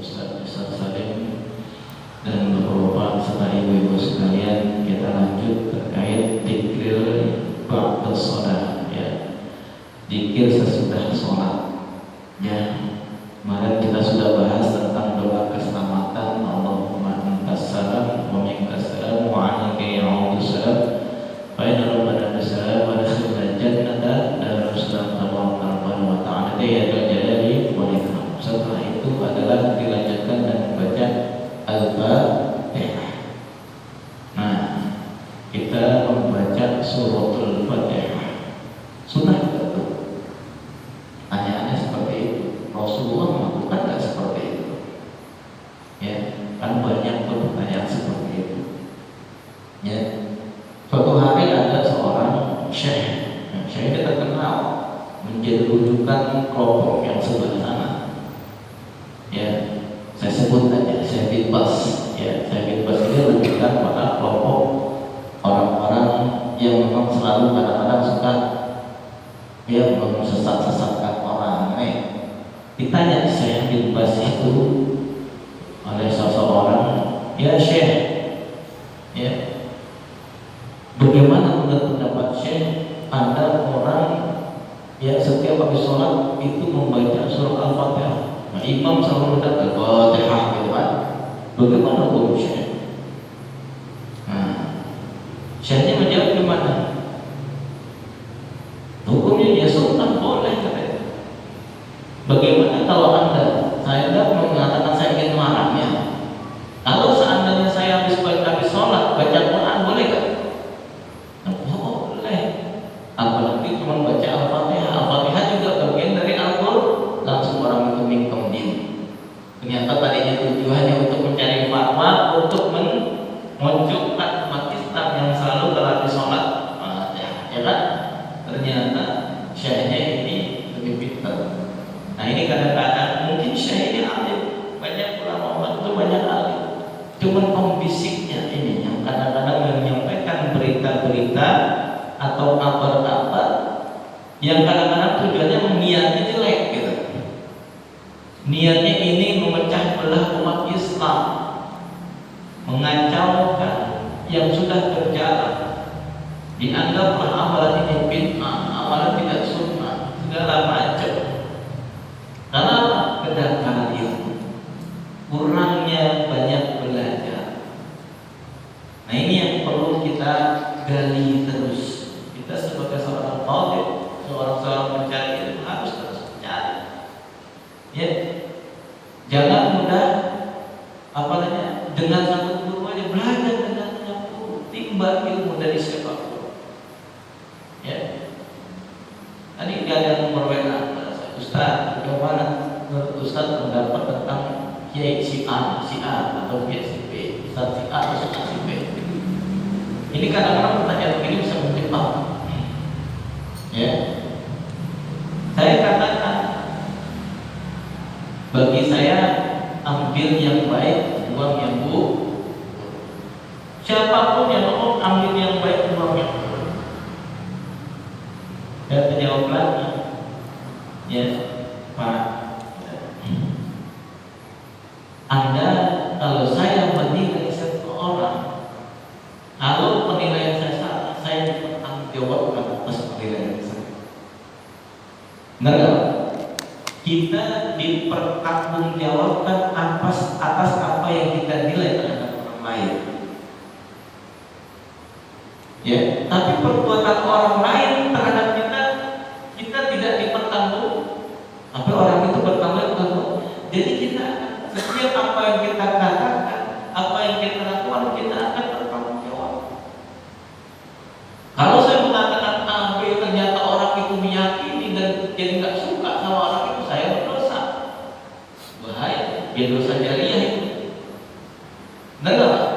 Ustaz Salim dan Bapak serta ibu-ibu sekalian, kita lanjut terkait zikir ba'da shalah ya. Zikir sesudah sholat ya. Kemarin kita sudah bahas tentang doa keselamatan, Allahumma antas salam wa minkas salam wa alayka ya'udzusalam fa inna rabbana bisalam wa nakhilna jannata darussalam tabaraka wa ta'ala ya jalali wal ikram. Setelah itu adalah dilanjutkan dan membaca Al-Fatihah. Nah, kita membaca suratul Fatihah. Sunnah betul. Pertanyaannya seperti itu. Rasulullah melakukan nggak seperti itu? Ya, kan banyak tuh pertanyaan seperti itu. Ya, suatu hari ada seorang syekh, syekh kita kenal menjadi rujukan kelompok yang sebelah sana. Ya, saya sebut aja Syekh bin Baz. Ya, Syekh bin Baz ini rujukan pada kelompok orang-orang yang memang selalu kadang-kadang suka ya sesat-sesatkan orang. Ditanya Syekh bin Baz itu oleh seseorang, ya Syekh, ya bagaimana menurut pendapat Syekh ada orang ya setiap habis sholat itu membaca surah Al-Fatihah. Nah, imam selalu mendapat Al-Fatihah gitu kan. Bagaimana hukum Syekh? Nah, Syekhnya menjawab gimana? Hukumnya ya sunnah, boleh katanya. Bagaimana kalau saya mengatakan saya ingin melarangnya? Kalau seandainya saya habis sholat baca Quran, boleh kan? Boleh. Apalagi cuma baca Al-Fatihah. Al-Fatihah juga bagian dari Al-Quran. Langsung orang itu mingkem diri. Ternyata tadinya tujuannya untuk mencari fatwa, untuk menunjukkan umat Islam yang selalu berlatih sholat. Ya kan? Ternyata syekhnya ini lebih pintar. Nah, ini kadang-kadang mungkin syekh ini alim, banyak ulama itu banyak alim. Cuman pembisiknya ini yang kadang-kadang menyampaikan berita-berita atau kabar-kabar yang kadang-kadang tujuannya niatnya jelek gitu. Niatnya ini memecah belah umat Islam, mengacaukan yang sudah berjalan. Dianggaplah amalan ini bid'ah, amalan tidak sunnah, segala macam. Karena kedangkalan ilmu, kurangnya banyak belajar. Nah, ini yang perlu kita gali terus. Kita sebagai seorang talib, seorang pencari ilmu harus terus mencari. Ya, jangan mudah dengan satu guru aja belajar dengan guru, timba ilmu dari siapapun. Ya, tadi ada yang nomor WA, Ustaz, bagaimana menurut Ustaz pendapat tentang Kiai si A atau Kiai si B, Ustaz si A atau Ustaz si B? Ini kadang-kadang pertanyaan begini bisa menjebak. Ya, saya katakan, bagi saya ambil yang baik, buang yang buruk. Siapapun yang ngomong ambil yang baik, buang yang buruk. Dan terjawab lagi, ya Pak, Anda kalau saya menilai seseorang, kalau penilaian saya salah, saya dipertanggungjawabkan atas penilaian saya. Benar nggak? Kita dipertanggungjawabkan atas apa yang kita nilai terhadap orang lain. Ya, tapi perbuatan orang lain terhadap kita tidak dipertanggung. Tapi orang itu bertanggung. Jadi kita setiap apa yang kita katakan, apa yang kita lakukan, kita akan bertanggung jawab. Kalau saya mengatakan A, B, ternyata orang itu meyakini dan jadi nggak suka sama orang itu, saya berdosa. Bahaya, dia dosa jariah itu. Benar nggak?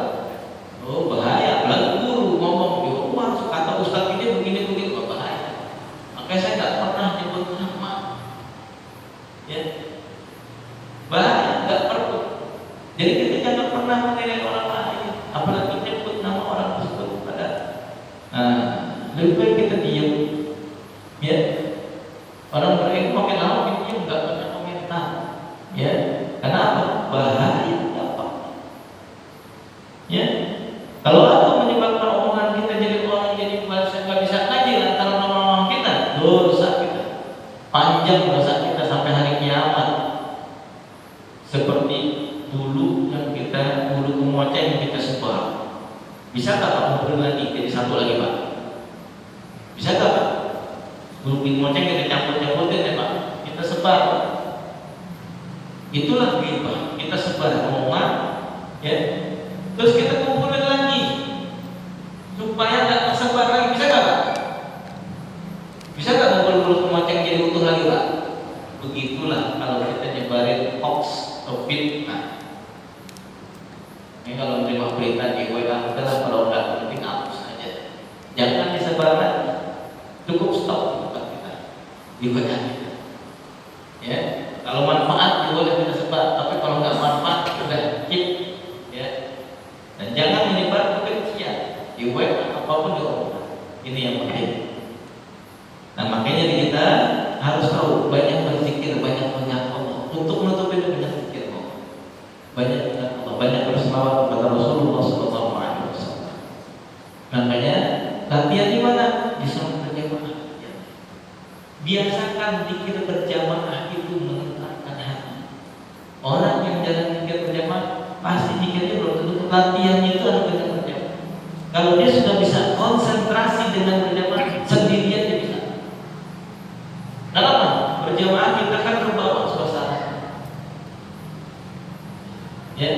Oh bahaya. Lalu guru ngomong di rumah, kata Ustaz ini begini, bahaya. Makanya saya nggak pernah nyebut nama. Ya, bahaya, nggak perlu. Jadi kita jangan pernah menilai orang lain, apalagi nyebut nama orang tersebut pada. Lebih baik kita diam. Ya, orang berilmu makin lama makin diam, nggak pernah komentar. Ya, kenapa? panjang dosa kita sampai hari kiamat. Seperti bulu kemoceng yang kita sebar. Bisa tak Pak ngumpulin lagi jadi satu lagi Pak? Bisa tak Pak? Bulu kemoceng kita campur-campurin ya Pak, kita sebar. Itulah ghibah, kita sebar omongan, ya. Terus kita kumpulin lagi supaya nggak tersebar lagi. Bisa nggak Pak? Bisa nggak ngumpul bulu kemoceng jadi utuh lagi Pak? Begitulah kalau kita nyebarin hoax atau fitnah. Ini kalau menerima berita di WA, udahlah kalau nggak penting hapus aja. Jangan disebar lagi. Cukup stop di tempat kita, di WA kita. Ya, kalau manfaat boleh kita sebar, tapi kalau nggak manfaat udah keep. Ya, dan jangan menyebar kebencian di WA apapun diomongkan. Ini yang penting. Nah makanya kita harus tahu banyak berzikir, banyak Allah untuk menutupi banyak zikir Allah, banyak Allah, banyak berselawat kepada Rasulullah SAW. Makanya latihan di mana? Di salat berjamaah. Biasakan zikir berjamaah itu menenangkan hati. Orang yang jarang zikir berjamaah pasti zikirnya belum tentu, latihannya itu harus berjamaah. Kalau dia sudah bisa konsentrasi dengan berjamaah, sendirian dia bisa. Kenapa? Berjamaah kita kan terbawa suasana. Ya,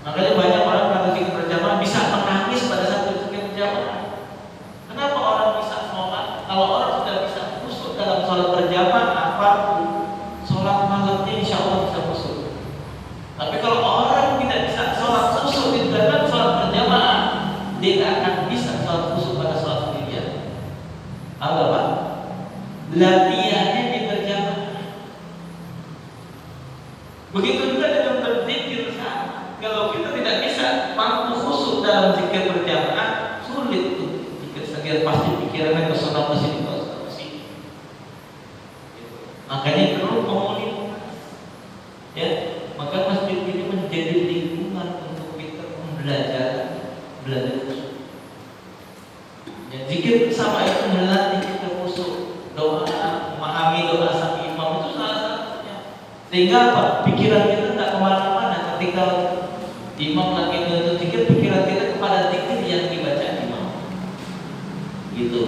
makanya banyak orang kalau zikir berjamaah bisa menangis pada saat zikir berjamaah. Kenapa orang bisa sholat? Kalau orang sudah bisa khusyuk dalam sholat berjamaah, apapun sholat malamnya insya Allah bisa khusyuk. Tapi kalau orang tidak bisa sholat khusyuk di dalam sholat berjamaah, dia tidak akan bisa sholat khusyuk pada sholat sendirian. Apa Pak? Latihannya di berjamaah. Begitu juga dengan berzikir. Kalau kita tidak bisa mampu khusyuk dalam zikir berjamaah, sulit tuh zikir sendiri, pasti pikirannya ke sana ke sini. Makanya perlu komunitas. Ya, maka masjid ini menjadi lingkungan untuk kita belajar khusyuk. Ya, zikir bersama itu melatih kita khusyuk. Doa, memahami doa sang imam itu salah satunya. Sehingga apa? Pikiran kita tidak kemana-mana. Ketika imam lagi menuntut zikir, pikiran kita kepada zikir yang dibaca imam. Gitu.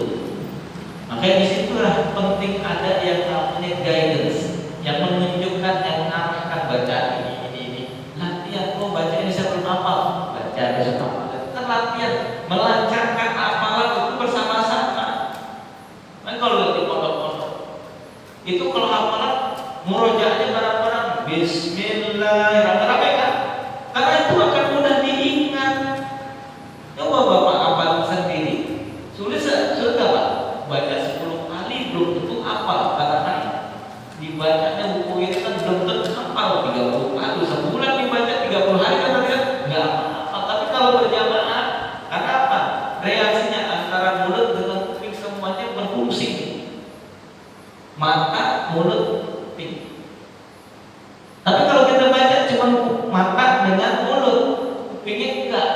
Makanya disitulah penting ada yang namanya guidance, yang menunjukkan, yang mengarahkan bacaan ini. Latihan, baca ini saya belum hafal, baca besok hafal. Kita latihan, melancarkan hafalan itu bersama-sama. Kan kalau di pondok-pondok itu kalau hafalan murojaahnya barang-barang Bismillahirrahmanirrahim kan? Karena itu akan mudah diingat. Coba Bapak hafal sendiri. Sulit Pak? Baca 10 kali belum tentu hafal. Kadang-kadang dibacanya buku itu kan belum tentu hafal. 30 kali sebulan dibaca, 30 hari kan nggak apa-apa. Tapi kalau berjamaah, karena apa? Reaksinya antara mulut dengan kuping semuanya berfungsi. Mata, mulut, kuping. Tapi kalau kita baca cuma mata dengan mulut, kupingnya enggak.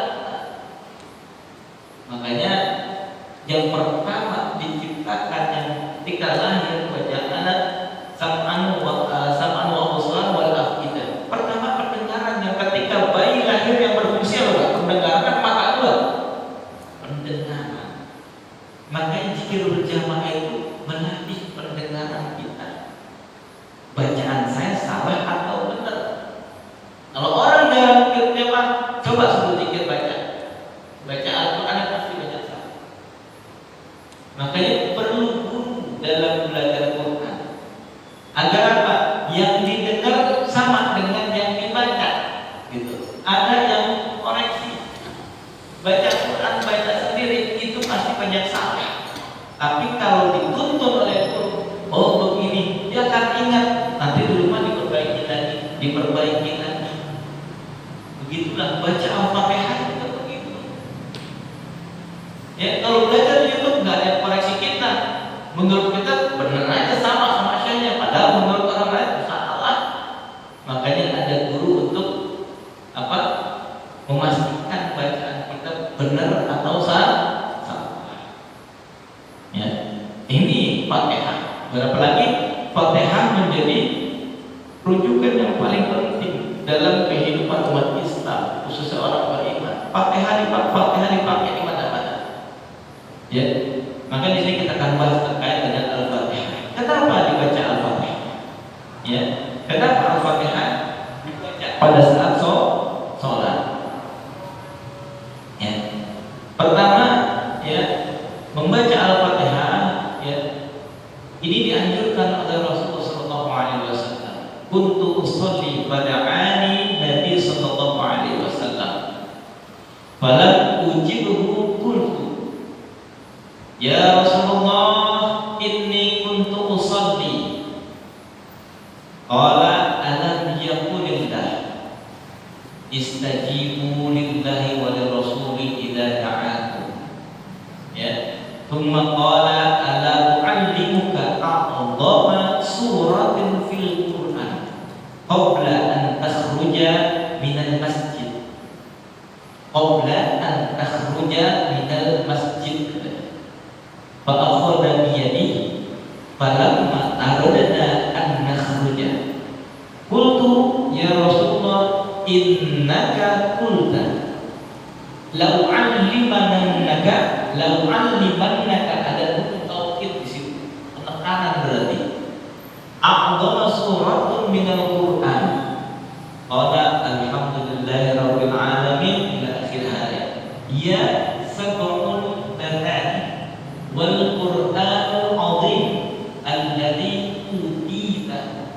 Makanya yang pertama diciptakan yang ketika lahir bacaan sam'an wa absar wal afidah. Pertama pendengaran, yang ketika bayi lahir yang berfungsi apa? Pendengaran mata dua. Pendengaran. Makanya zikir berjamaah itu melatih pendengaran kita. Bacaan saya salah atau benar? Kalau orang jarang zikir berjamaah, coba sebut zikir baca Al-Quran pasti baca salah. Makanya perlu guru dalam belajar Quran agar apa? Yang didengar sama dengan yang dibaca, gitu. Ada yang koreksi. Baca Quran baca sendiri itu pasti banyak salah. Tapi kalau dituntun oleh guru, oh begini, dia akan ingat. Nanti di rumah diperbaiki lagi. Begitulah baca Al-Fatihah juga begitu. Ya, kalau belajar di YouTube nggak ada koreksi kita. Menurut kita benar aja sama syahnya, padahal menurut orang lain salah. Makanya ada guru untuk apa? Memastikan bacaan kita benar atau salah. Ya, ini Fatihah. Berapa lagi? Fatihah menjadi rujukan yang paling penting dalam kehidupan umat Islam, khususnya orang beriman. Fatihah dipakai di mana-mana. Ya, maka di sini kita akan bahas terkait dengan Al-Fatihah. Kenapa dibaca Al-Fatihah? Ya, kenapa Al-Fatihah dibaca pada saat sholat? Ya, pertama, ya, membaca Al-Fatihah, ya, ini dianjurkan oleh Rasulullah SAW. Kuntu usolli bada'ani Nabi sallallahu alaihi wasallam. Falam ujibuhu qultu ya Rasulullah inni kuntu usolli. Qala alam yaqulillah istajibu lillahi wa lirrasuli idza da'akum. Ya. Thumma qala ala u'allimuka a'dhama suratin fil Qur'an qabla an takhruja minal masjid. Qabla an takhruja minal masjid. Fa akhadha bi yadihi falamma aradna an nakhruja qultu ya Rasulullah innaka qulta lau 'allimannaka ada taukid di situ, penekanan berarti a'dhama suratun minal Qur'an. Qala alhamdulillahi rabbil alamin ila akhir ayat. Ya sab'un matani wal Qur'anul 'azim alladzi utita.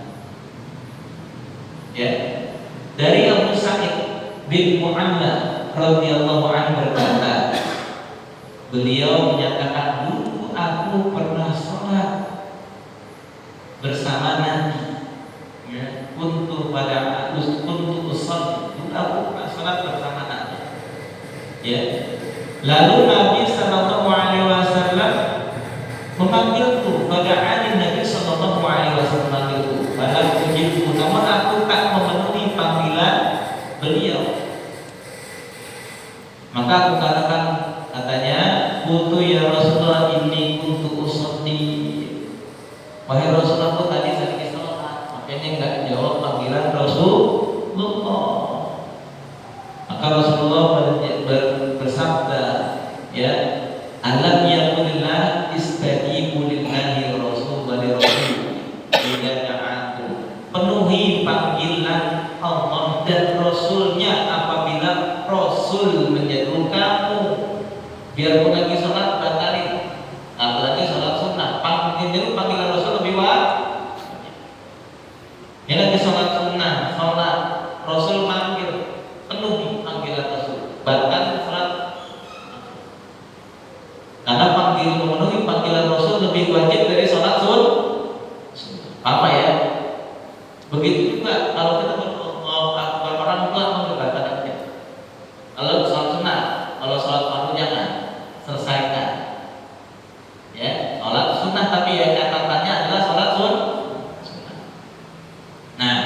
Ya, dari Abu Sa'id bin Mu'alla radhiyallahu anhu berkata, beliau menyatakan, dulu aku pernah sholat bersama Nabi. Ya, kuntu usolli, dulu aku pernah sholat bersama Nabi. Ya, lalu Nabi sallallahu alaihi wasallam memanggilku, bada'ani Nabi sallallahu alaihi wasallam memanggilku. Pada ujibku, namun aku tak memenuhi panggilan beliau. Maka aku katakan, katanya, "Qultu ya Rasulullah inni kuntu usolli." Wahai Rasulullah, aku tadi sedang sholat, makanya enggak jawab panggilan Rasulullah. Maka Rasulullah bersabda, ya, alam yaqulillah istajibu lillahi rasul wa lirrasul idza da'akum. Penuhi panggilan Allah dan Rasulnya apabila Rasul menyeru kamu. Biarpun lagi sholat batalin, apalagi sholat sunnah, panggilan Rasul lebih wajib. Ini lagi sholat sunnah, sholat Rasul manggil, penuhi panggilan Rasul, batal sholat. Karena memenuhi panggilan Rasul lebih wajib dari sholat sunnah. Apa ya? Begitu juga kalau kita mau orang tua mengerjakan aja. Kalau sholat sunnah, kalau sholat fardu jangan selesaikan. Ya, sholat sunnah tapi ya catatannya adalah sholat sunnah. Nah,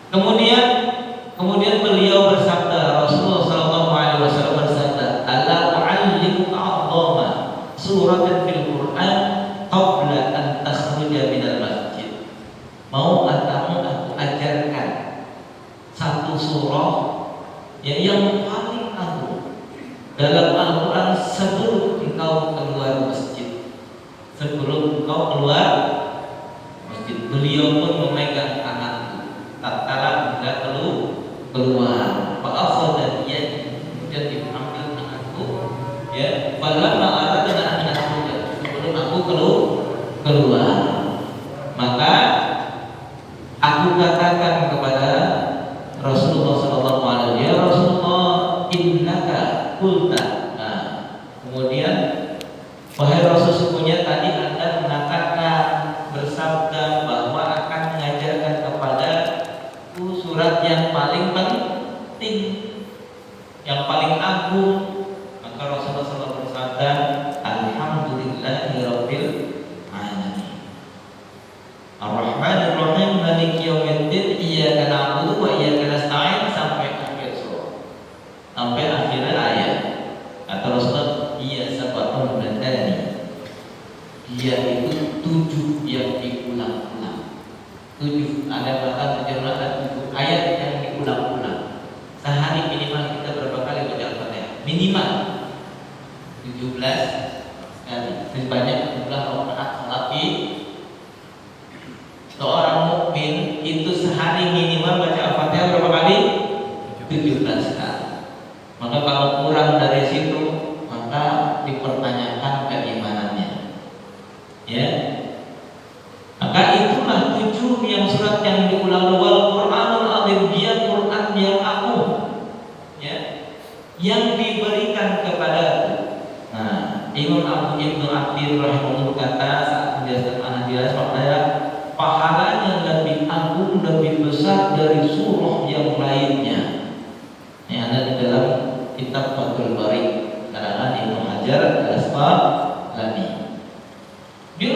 kemudian beliau bersabda, Rasulullah sallallahu alaihi wasallam bersabda, "Ala u'allimuka a'dhama suratan fil Qur'an qabla an takhruja minal masjid." Mau atamu aku ajarkan satu surah yang paling agung dalam Al-Quran sebelum engkau keluar masjid. Sebelum engkau keluar masjid, beliau pun memegang tanganku tatkala hendak keluar. Pak akhadha biyadi, kemudian diambil tanganku, ya, falamma aradna an nakhruja, sebelum aku keluar, maka aku katakan kepada Rasulullah sallallahu alaihi wasallam, ya Rasulullah, innaka qulta. Nah, kemudian wahai Rasul, sesungguhnya tadi Anda mengatakan, bersabda bahwa akan mengajarkan kepadaku surat yang paling penting, yang paling agung. Maka Rasulullah SAW bersabda, alhamdulillahirabbil alamin, ar-rahmanir rahim, maliki yaumiddin, iyyaka na'budu wa iyyaka nasta'in, sampai akhir surah, sampai akhir ayat. Kata Rasulullah, iya sab'un matani, dia itu 7 yang diulang-ulang. 7, ada bahkan 17 dan 7 ayat yang diulang-ulang. Sehari minimal kita berapa kali baca Al-Fatihah? Minimal 17 kali. Lebih banyak jumlah rakaat salat seorang mukmin itu sehari minimal baca Al-Fatihah berapa kali? 17 kali. Maka kalau kurang dari situ, maka dipertanyakan keimanannya. Ya. Maka itulah 7 yang surat yang diulang wal Qur'anul Azim, dia Quran yang agung. Ya. Yang diberikan kepada. Nah, Imam Abu Ibnu Athir rahimahullah kata saat menjelaskan An-Najilah maknanya pahalanya lebih agung, lebih besar dari surah yang lainnya. Yang ada di dalam kitab Fathul Bari karangan Ibnu Hajar Al-Asqalani. Dia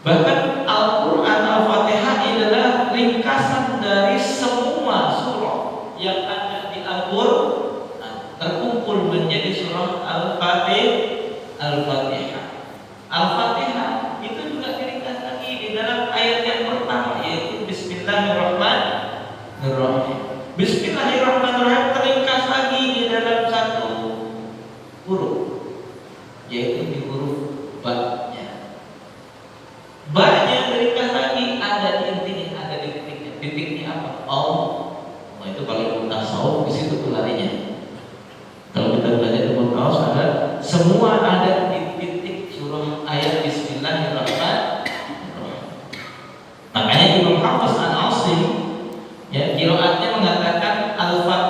bahkan Al-Quran Al-Fatihah adalah ringkasan dari semua surah yang ada di Al-Quran, terkumpul menjadi surah Al-Fatihah. Al-Fatihah itu juga diringkas lagi di dalam ayat yang pertama, yaitu Bismillahirrahmanirrahim. Bismillahirrahmanirrahim teringkas lagi di dalam satu huruf, yaitu di huruf ba-nya. Ba-nya teringkas lagi, ada di intinya, ada di titiknya. Titiknya apa? Oh, itu kalau ilmu tasawuf di situ tuh larinya. Kalau kita belajar ilmu tasawuf ada semua ada di titik surah ayat Bismillahirrahmanirrahim. Makanya Imam Hafiz An-Asim ya qiraatnya mengatakan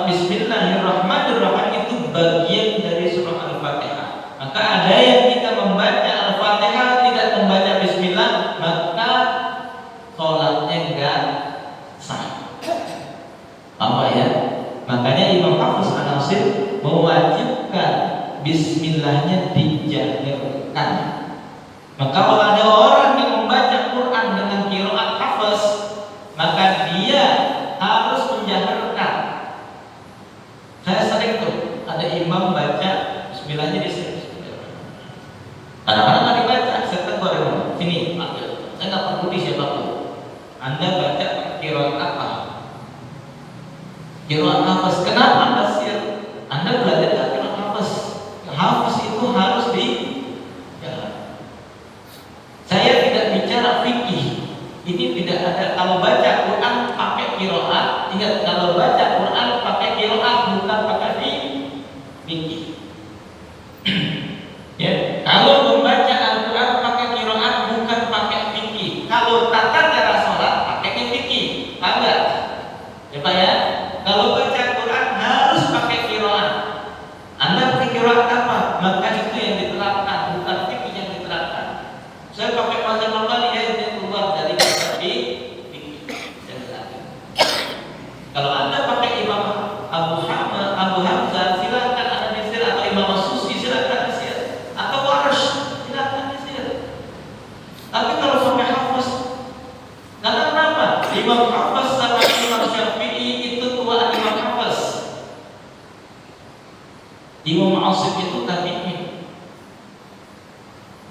Bismillahirrahmanirrahim itu bagian dari surah Al-Fatihah. Maka ada yang kita membaca Al-Fatihah tidak membaca Bismillah, maka sholatnya enggak sah. Apa ya? Makanya Imam Hafiz An-Asim mewajibkan Bismillahnya dijahirkan. Maka kalau ada orang yang membaca Quran dengan qiraat Hafiz, maka dia harus menjahirkan. Saya sering tuh ada imam baca Bismillahnya di sini. Kadang-kadang nggak dibaca, saya tegur sini, saya nggak peduli siapapun. Anda baca qiraat apa? Qiraat Hafiz. Kenapa Anda sih? Anda belajar qiraat Hafiz. Hafiz itu harus di saya tidak bicara fikih. Ini tidak ada. Kalau baca Quran pakai qiraat, ingat kalau baca Quran pakai qiraat bukan pakai fikih. Ya, kalau membaca Al-Quran pakai qiraat bukan pakai fikih. Kalau tata cara sholat pakainya fikih. Enggak? Ya Pak ya. Kalau baca Quran harus pakai qiraat. Anda pakai qiraat apa? Maka itu yang diterapkan, bukan fikih yang diterapkan. Saya pakai mazhab Hambali yang keluar dari fikih. Kalau Anda pakai Imam Abu Hamzah, silakan Anda disir, atau Imam Susi silakan disir, atau Warsh silakan disir. Tapi kalau pakai Hafiz, karena kenapa? Imam Hafiz sama Imam Syafi'i itu tuaan Imam Hafiz. Imam Asim itu tabi'in.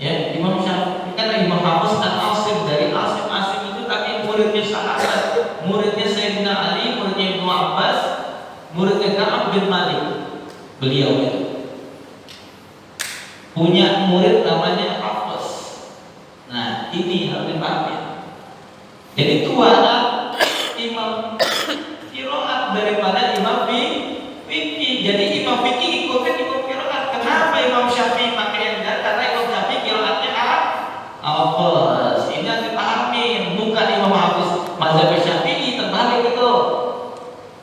Ya, Imam Syafi'i kan Imam Hafiz dan Asim, dari Asim itu tabi'in, muridnya sahabat, muridnya Sayyidina Ali, muridnya Ibnu Abbas, muridnya Ka'ab bin Malik. Beliau itu punya murid namanya Hafiz. Nah, ini harus dipahami. Jadi tuaan Imam qiraat daripada Imam fikih. Jadi Imam fikih ikut qiraat. Kenapa Imam Syafi'i pakai yang benar? Karena Imam Syafi'i qiraatnya Hafiz. Ini harus dipahami, bukan Imam Hafiz mazhab Syafi'i terbalik itu.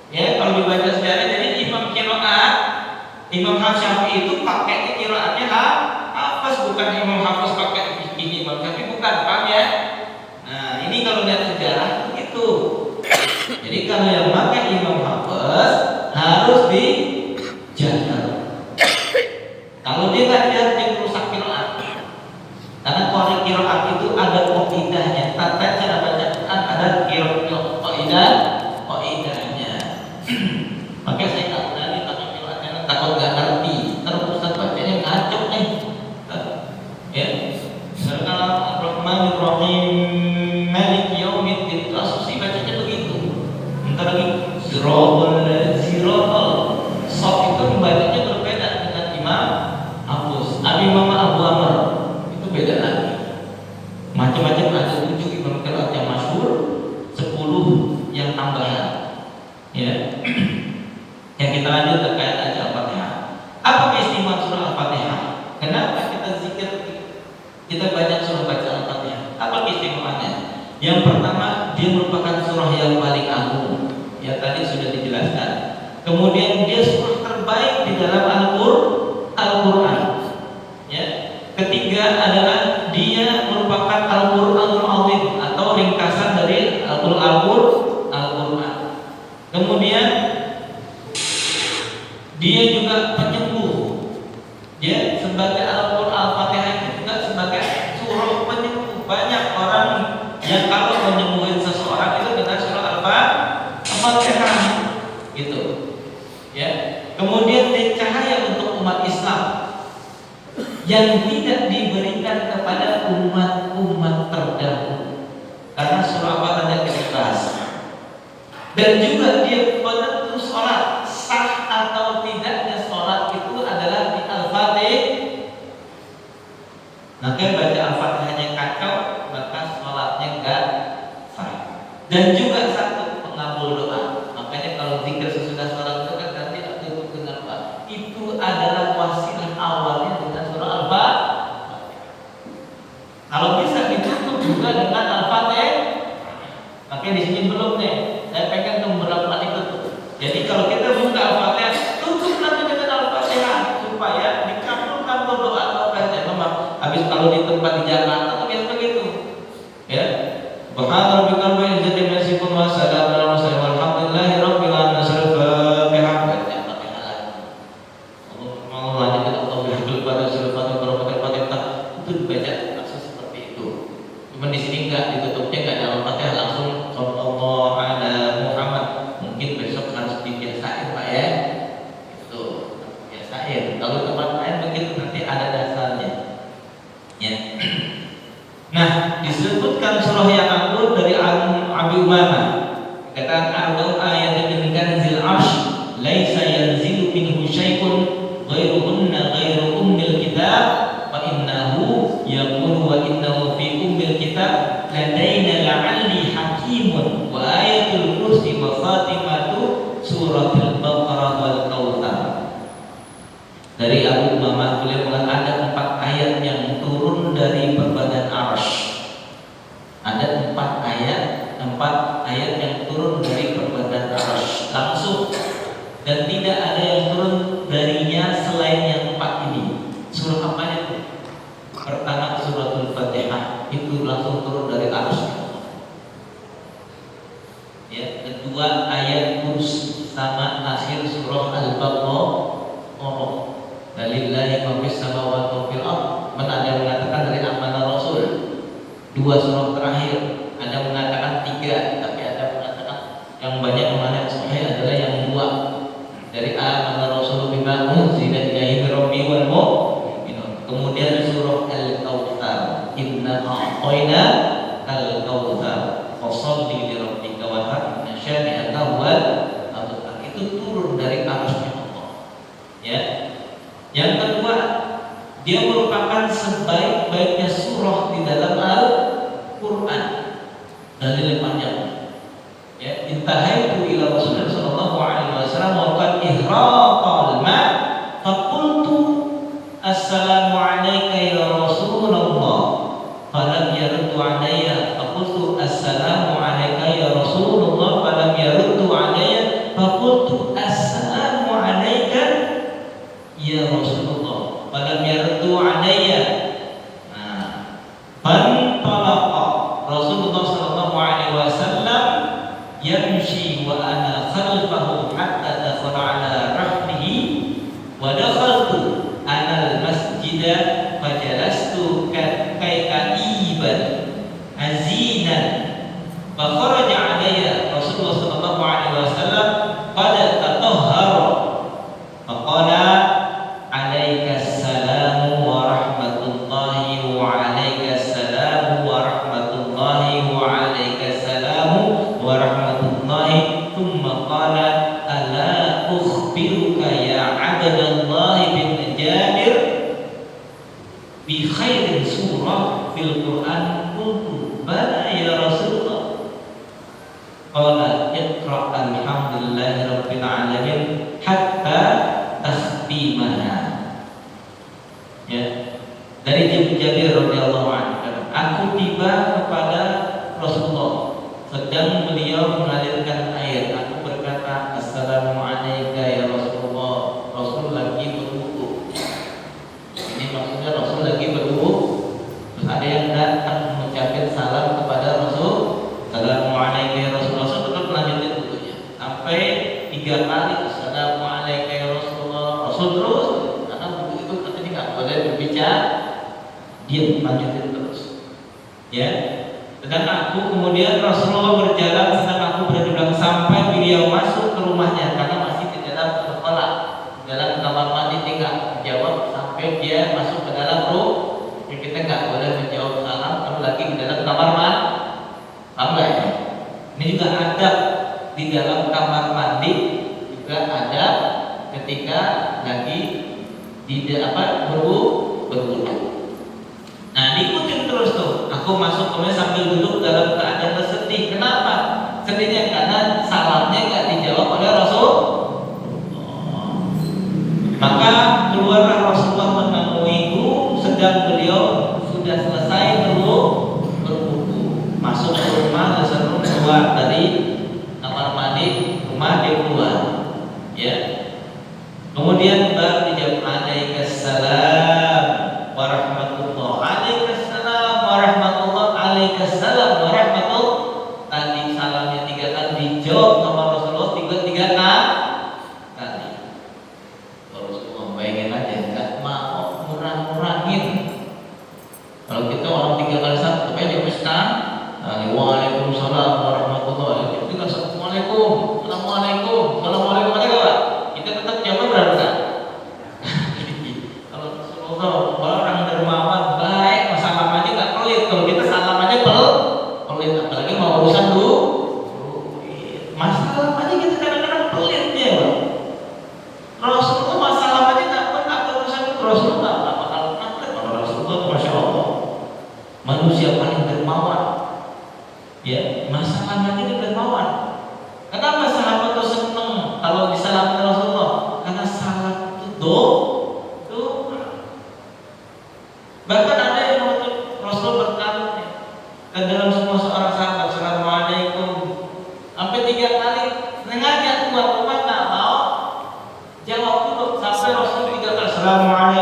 Ya, kalau dibaca sejarah, jadi Imam qiraat, Imam Syafi'i itu pakai qiraatnya Hafiz, bukan Imam Hafiz pakai fikih Imam Syafi'i, bukan, paham ya? Nah, ini kalau lihat sejarah itu. Jadi kalau yang pakai Imam Hafiz harus dijaga. Kalau dia nggak jaga, dia merusak qiraat. Karena kalau qiraat itu ada qaidahnya, tata cara baca Quran ada qaidahnya. Makanya saya nggak berani pakai qiraatnya, takut nggak ngerti. Terus Ustaz bacanya ngaco nih. Ya, sekarang Bismillahirrahmanirrahim Maliki yaumiddin. Langsung sih bacanya begitu. Entar lagi Zirotol Sof itu dibacanya berbeda dengan Imam Imam Abu Amr itu beda lagi. Macam-macam, ada 7 imam qiraat yang masyhur, 10 yang tambahan. Ya. Yang kita lanjut terkait aja Al-Fatihah. Apa keistimewaan surah Al-Fatihah? Kenapa kita zikir, kita banyak surah baca Al-Fatihah? Apa keistimewaannya? Yang pertama, dia merupakan surah yang paling agung. Ya tadi sudah dijelaskan. Kemudian dia surah terbaik di dalam Al-Qur'an. Ya. Ketiga adalah dia merupakan Al-Qur'anul Azim atau ringkasan dari Al-Qur'an. Kemudian dia juga penyembuh. Ya, sebagai Al-Fatihah itu juga sebagai surah penyembuh. Banyak orang yang kalau menyembuhin seseorang itu dengan surah Al-Fatihah gitu. Ya. Kemudian dia cahaya untuk umat Islam yang tidak diberikan kepada umat-umat terdahulu. Karena surah apa tadi kita bahas. Dan juga dia penentu sholat, sah atau tidaknya sholat itu adalah di Al-Fatihah. Nah, kalau baca Al-Fatihahnya kacau, maka sholatnya enggak sah. Dan juga satu, pengabul doa. Makanya kalau zikir sesudah sholat itu kan nanti tutup dengan apa? Itu adalah wasilah awalnya dengan surah Al-Fatihah. Kalau bisa ditutup juga dengan Al-Fatihah. Makanya di sini belum nih. Saya pengen beberapa itu tuh. Jadi kalau kita buka Al-Fatihah, tutup nanti dengan Al-Fatihah supaya dikabulkan doa kita. Memang habis kalau di tempat di Jakarta tuh biasa begitu. Ya. Subhana rabbikal izzati amma yasifun wa salamun alal mursalin walhamdulillahi rabbil alamin. Mau lanjut ke Allahul pada surah Al-Fatihah itu dibaca langsung seperti itu. Cuma di sini enggak ditutupnya enggak dalam Al-Fatihah langsung sallallahu ala Muhammad. Mungkin besok harus dibiasain Pak ya. Itu biasain. Kalau tempat lain begitu nanti ada dasarnya. Ya. Nah, disebutkan surah yang agung dari Abi Umamah. Katakan arba'u ayatin min kanzil arsh laisa yanzilu minhu syai'un ghairuhunna ghairu ummil kitab wa innahu yaqulu wa innahu fi ummil kitab ladaina la'alli hakimun wa ayatul kursi wa khatimatu suratul baqarah wal kautsar. Dari Abu Umamah beliau mengatakan ada 4 ayat yang turun dari perbadan arsy. Ada 4 ayat yang turun dari perbadan arsy langsung, dan tidak ada yang turun darinya selain yang 4 ini. Surah apa itu? Pertama suratul Fatihah itu langsung turun dari arsy. Ya, kedua ayat kursi sama akhir surah Al-Baqarah. Walillahi ma fis samawati wa fil ardh. Mana ada mengatakan dari amanah Rasul. 2 surah terakhir ada mengatakan 3, tapi ada mengatakan yang banyak mana sahih adalah yang 2. Dari amanah Rasul bima unzila ilaihi min rabbi wal mu'minun. Kemudian surah Al-Kautsar, inna a'tayna al-kautsar fasholli li rabbika wanhar inna syani'aka huwal abtar. Itu turun dari arsy Allah. Ya. Yang kedua, dia merupakan sebaik-baiknya surah di dalam Al-Qur'an. Dalil panjang. Ya, intahaitu ila Rasulullah sallallahu alaihi wasallam wa qad ihraqal ma faqultu assalamu alayka ya Rasulullah. Falam yaruddu alayya faqultu assalamu alayka ya Rasulullah. Falam yaruddu alayya faqultu assalamu alayka ya Rasulullah. Falam yaruddu alayya. Fantalaqa Rasulullah sallallahu alaihi wasallam yamshi wa ana khalfahu hatta dakhala ala rahlihi wa dakhaltu ana al-masjida fajalastu kaiban azinan fa kharaja alayya Rasulullah sallallahu alaihi wasallam qad tatahhara fa qala alaika assalamu wa rahmatullahi wa alaika assalamu wa alhamdulillahirabbil alamin hatta takhtimana. Ya. Dari Jabir radhiyallahu anhu, aku tiba kepada Rasulullah sedang beliau mengalirkan air. Aku berkata, assalamualaikum ya Rasulullah. Rasul lagi berwudu. Ini maksudnya Rasul lagi berwudu. Terus ada yang datang mengucapkan salam kepada Rasul. Assalamualaikum ya Rasulullah. Rasul tetap melanjutkan wudunya sampai 3 kali. Assalamualaikum ya Rasulullah. Rasul terus, karena wudu itu katanya nggak boleh berbicara. Dia lanjutin terus. Ya. Dan aku kemudian Rasulullah berjalan sedang aku berada di belakang sampai beliau masuk ke rumahnya karena masih di dalam sekolah, dalam kamar mandi tinggal menjawab sampai dia masuk ke dalam rumah. Kita nggak boleh menjawab salam kalau lagi di dalam kamar mandi. Ini juga ada di dalam kamar mandi juga ada ketika lagi di berwudu. Nah, diikutin terus tuh. Aku masuk kemudian sambil duduk dalam keadaan bersedih. Kenapa? Sedihnya karena salamnya nggak dijawab oleh Rasul. Maka keluarlah Rasulullah menemuiku sedang beliau sudah selesai berwudu. Masuk ke rumah, lalu keluar dari kamar mandi rumah, dia keluar. Ya. Kemudian baru dijawab alaikassalam warahmatullah, alaikassalam warahmatullah, alaikassalam warahmatullah. Tadi salamnya 3 kali dijawab sama Rasulullah 3 kali. Rasulullah bayangin aja, nggak mau murah-murahin. Kalau kita orang 3 kali salam, tapi aja pesan. Waalaikumsalam warahmatullah. Kita tinggal assalamualaikum, assalamualaikum, assalamualaikum ada nggak? Kita tetap jawab berapa? Kalau Rasulullah orang dermawan baik, salam aja nggak pelit. Kalau kita salam aja pelit, apalagi mau urusan dulu. Masalah aja kita kadang-kadang pelit ya, Bang. Rasulullah masalah aja nggak pernah urusan itu. Rasulullah nggak bakal pelit. Kalau Rasulullah, masya Allah, manusia paling dermawan. Ya, masalah aja dia dermawan. Kenapa sahabat itu senang kalau disalamin Rasulullah? Karena salam itu doa. Bahkan ada yang Rasul berkata dan dalam semua seorang sahabat, assalamualaikum, sampai 3 kali. Sengaja keluar rumah nggak mau jawab dulu sampai Rasul 3 kali assalamualaikum.